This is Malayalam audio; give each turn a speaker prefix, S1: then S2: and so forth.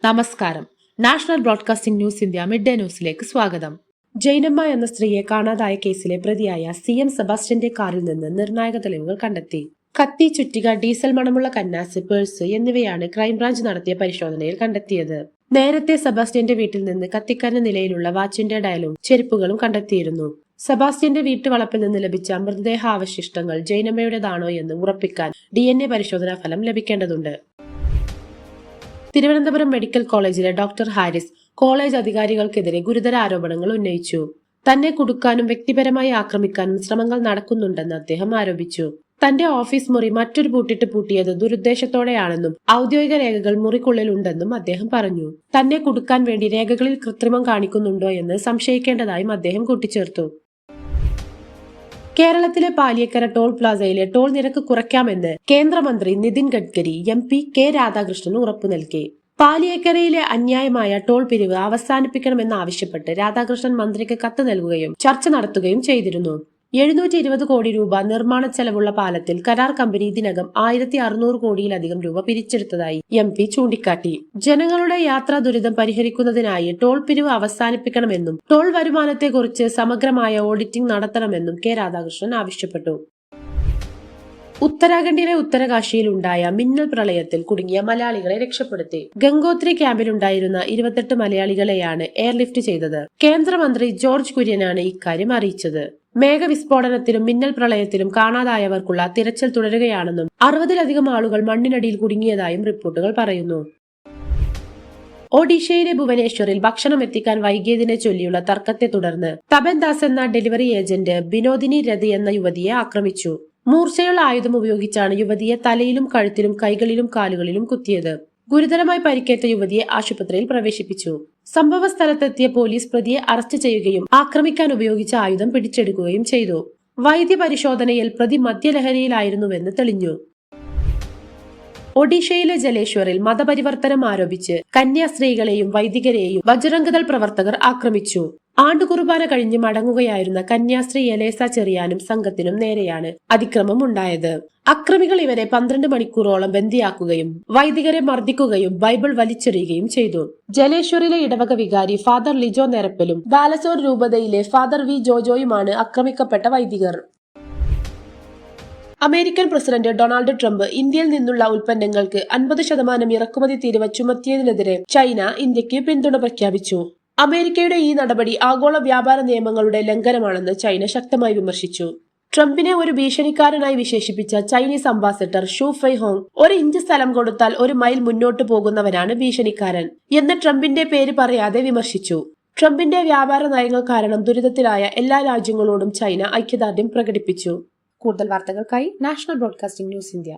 S1: നമസ്കാരം. National broadcasting news India mid day ന്യൂസിലേക്ക് സ്വാഗതം. ജൈനമ്മ എന്ന സ്ത്രീയെ കാണാതായ കേസിലെ പ്രതിയായ CM സെബാസ്റ്റ്യന്റെ കാറിൽ നിന്ന് നിർണായക തെളിവുകൾ കണ്ടെത്തി. കത്തി, ചുറ്റിക, ഡീസൽ മണമുള്ള കന്നാസ്, പേഴ്സ് എന്നിവയാണ് ക്രൈംബ്രാഞ്ച് നടത്തിയ പരിശോധനയിൽ കണ്ടെത്തിയത്. നേരത്തെ സെബാസ്റ്റ്യന്റെ വീട്ടിൽ നിന്ന് കത്തിക്കരഞ്ഞ നിലയിലുള്ള വാച്ചിന്റെ ഡയലും ചെരുപ്പുകളും കണ്ടെത്തിയിരുന്നു. സെബാസ്റ്റ്യന്റെ വീട്ടുവളപ്പിൽ നിന്ന് ലഭിച്ച മൃതദേഹാവശിഷ്ടങ്ങൾ ജൈനമ്മയുടേതാണോ എന്ന് ഉറപ്പിക്കാൻ DNA പരിശോധനാ ഫലം ലഭിക്കേണ്ടതുണ്ട്. തിരുവനന്തപുരം മെഡിക്കൽ കോളേജിലെ ഡോക്ടർ ഹാരിസ് കോളേജ് അധികാരികൾക്കെതിരെ ഗുരുതര ആരോപണങ്ങൾ ഉന്നയിച്ചു. തന്നെ കുടുക്കാനും വ്യക്തിപരമായി ആക്രമിക്കാനും ശ്രമങ്ങൾ നടക്കുന്നുണ്ടെന്ന് അദ്ദേഹം ആരോപിച്ചു. തന്റെ ഓഫീസ് മുറി മറ്റൊരു പൂട്ടിട്ട് പൂട്ടിയത് ദുരുദ്ദേശത്തോടെയാണെന്നും ഔദ്യോഗിക രേഖകൾ മുറിക്കുള്ളിലുണ്ടെന്നും അദ്ദേഹം പറഞ്ഞു. തന്നെ കുടുക്കാൻ വേണ്ടി രേഖകളിൽ കൃത്രിമം കാണിക്കുന്നുണ്ടോ എന്ന് സംശയിക്കേണ്ടതായും അദ്ദേഹം കൂട്ടിച്ചേർത്തു. കേരളത്തിലെ പാലിയേക്കര ടോൾ പ്ലാസയിലെ ടോൾ നിരക്ക് കുറയ്ക്കാമെന്ന് കേന്ദ്രമന്ത്രി നിതിൻ ഗഡ്കരി MP K രാധാകൃഷ്ണൻ ഉറപ്പു നൽകി. പാലിയേക്കരയിലെ അന്യായമായ ടോൾ പിരിവ് അവസാനിപ്പിക്കണമെന്നാവശ്യപ്പെട്ട് രാധാകൃഷ്ണൻ മന്ത്രിക്ക് കത്ത് നൽകുകയും ചർച്ച നടത്തുകയും ചെയ്തിരുന്നു. 720 കോടി രൂപ നിർമ്മാണ ചെലവുള്ള പാലത്തിൽ കരാർ കമ്പനി ഇതിനകം 1600 കോടിയിലധികം രൂപ പിരിച്ചെടുത്തതായി MP ചൂണ്ടിക്കാട്ടി. ജനങ്ങളുടെ യാത്രാ ദുരിതം പരിഹരിക്കുന്നതിനായി ടോൾ പിരിവ് അവസാനിപ്പിക്കണമെന്നും ടോൾ വരുമാനത്തെക്കുറിച്ച് സമഗ്രമായ ഓഡിറ്റിംഗ് നടത്തണമെന്നും K രാധാകൃഷ്ണൻ ആവശ്യപ്പെട്ടു. ഉത്തരാഖണ്ഡിലെ ഉത്തരകാശിയിൽ ഉണ്ടായ മിന്നൽ പ്രളയത്തിൽ കുടുങ്ങിയ മലയാളികളെ രക്ഷപ്പെടുത്തി. ഗംഗോത്രി ക്യാമ്പിലുണ്ടായിരുന്ന 28 മലയാളികളെയാണ് എയർലിഫ്റ്റ് ചെയ്തത്. കേന്ദ്രമന്ത്രി ജോർജ് കുര്യനാണ് ഇക്കാര്യം അറിയിച്ചത്. മേഘവിസ്ഫോടനത്തിലും മിന്നൽ പ്രളയത്തിലും കാണാതായവർക്കുള്ള തിരച്ചിൽ തുടരുകയാണെന്നും 60-ലധികം ആളുകൾ മണ്ണിനടിയിൽ കുടുങ്ങിയതായും റിപ്പോർട്ടുകൾ പറയുന്നു. ഒഡീഷയിലെ ഭുവനേശ്വറിൽ ഭക്ഷണം എത്തിക്കാൻ വൈകിയതിനെ ചൊല്ലിയുള്ള തർക്കത്തെ തുടർന്ന് തപൻ ദാസ് എന്ന ഡെലിവറി ഏജന്റ് ബിനോദിനി രതി എന്ന യുവതിയെ ആക്രമിച്ചു. മൂർച്ചയുള്ള ആയുധം ഉപയോഗിച്ചാണ് യുവതിയെ തലയിലും കഴുത്തിലും കൈകളിലും കാലുകളിലും കുത്തിയത്. ഗുരുതരമായി പരിക്കേറ്റ യുവതിയെ ആശുപത്രിയിൽ പ്രവേശിപ്പിച്ചു. സംഭവ സ്ഥലത്തെത്തിയ പോലീസ് പ്രതിയെ അറസ്റ്റ് ചെയ്യുകയും ആക്രമിക്കാൻ ഉപയോഗിച്ച ആയുധം പിടിച്ചെടുക്കുകയും ചെയ്തു. വൈദ്യപരിശോധനയിൽ പ്രതി മദ്യലഹരിയിലായിരുന്നുവെന്ന് തെളിഞ്ഞു. ഒഡീഷയിലെ ജലേശ്വറിൽ മതപരിവർത്തനം ആരോപിച്ച് കന്യാസ്ത്രീകളെയും വൈദികരെയും ബജ്റംഗ് ദൾ പ്രവർത്തകർ ആക്രമിച്ചു. ആണ്ടുകുർബാന കഴിഞ്ഞ് മടങ്ങുകയായിരുന്ന കന്യാസ്ത്രീ എലേസ ചെറിയാനും സംഘത്തിനും നേരെയാണ് അതിക്രമം ഉണ്ടായത്. അക്രമികൾ ഇവരെ 12 മണിക്കൂറോളം ബന്ദിയാക്കുകയും വൈദികരെ മർദ്ദിക്കുകയും ബൈബിൾ വലിച്ചെറിയുകയും ചെയ്തു. ജലേശ്വറിലെ ഇടവക വികാരി ഫാദർ ലിജോ നെരപ്പലും ബാലസോർ രൂപതയിലെ ഫാദർ V ജോജോയുമാണ് ആക്രമിക്കപ്പെട്ട വൈദികർ. അമേരിക്കൻ പ്രസിഡന്റ് ഡൊണാൾഡ് ട്രംപ് ഇന്ത്യയിൽ നിന്നുള്ള ഉൽപ്പന്നങ്ങൾക്ക് 50% ഇറക്കുമതി തീരുവ ചുമത്തിയതിനെതിരെ ചൈന ഇന്ത്യക്ക് പിന്തുണ പ്രഖ്യാപിച്ചു. അമേരിക്കയുടെ ഈ നടപടി ആഗോള വ്യാപാര നിയമങ്ങളുടെ ലംഘനമാണെന്ന് ചൈന ശക്തമായി വിമർശിച്ചു. ട്രംപിനെ ഒരു ഭീഷണിക്കാരനായി വിശേഷിപ്പിച്ച ചൈനീസ് അംബാസിഡർ ഷു ഫൈ ഹോങ് 1 ഇഞ്ച് സ്ഥലം കൊടുത്താൽ 1 മൈൽ മുന്നോട്ട് പോകുന്നവനാണ് ഭീഷണിക്കാരൻ എന്ന് ട്രംപിന്റെ പേര് പറയാതെ വിമർശിച്ചു. ട്രംപിന്റെ വ്യാപാര നയങ്ങൾ കാരണം ദുരിതത്തിലായ എല്ലാ രാജ്യങ്ങളോടും ചൈന ഐക്യദാർഢ്യം പ്രകടിപ്പിച്ചു. കൂടുതൽ വാർത്തകൾക്കായി നാഷണൽ ബ്രോഡ്കാസ്റ്റിംഗ് ന്യൂസ് ഇന്ത്യ.